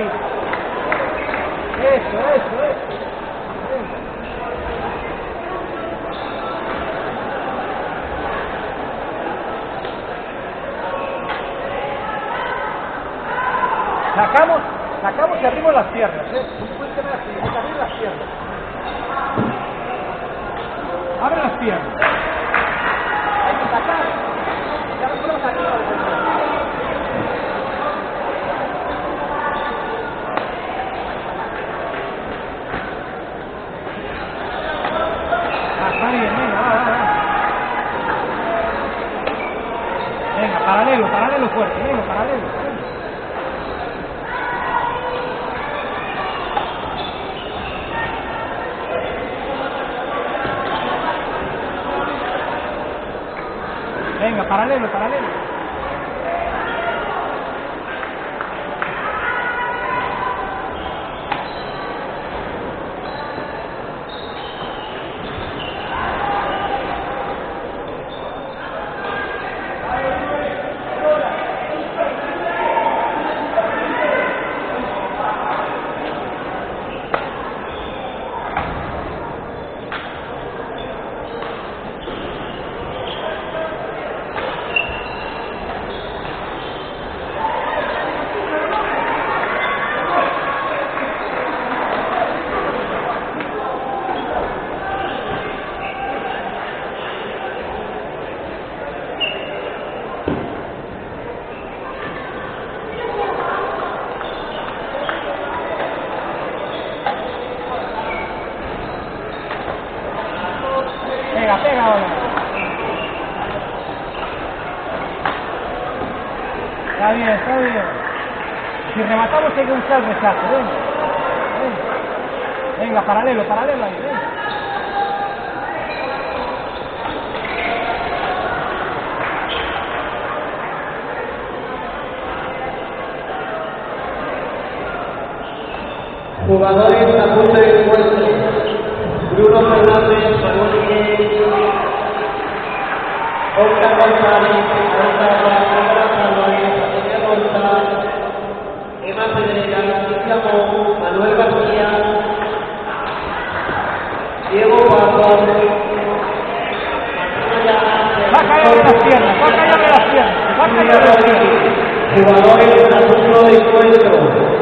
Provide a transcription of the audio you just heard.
ahí. Eso. Sacamos y abrimos las piernas, un buen tema así, abrir las piernas. Abre las piernas. Hay que sacar. Ya nos ponemos aquí. Está bien, venga, va. Venga, paralelo fuerte, venga, paralelo. Venga, paralelo. Pega ahora. Está bien. Si rematamos hay que usar el rechazo, venga, paralelo ahí, venga. Jugadores a punto de encuentro. Bruno Fernández, Manuel Miguel, Oscar González, Antonia González, Emma Pedrera, Cintia Mon, Manuel García, Diego Paco, Sácale las piernas. Jugadores a punto de encuentro.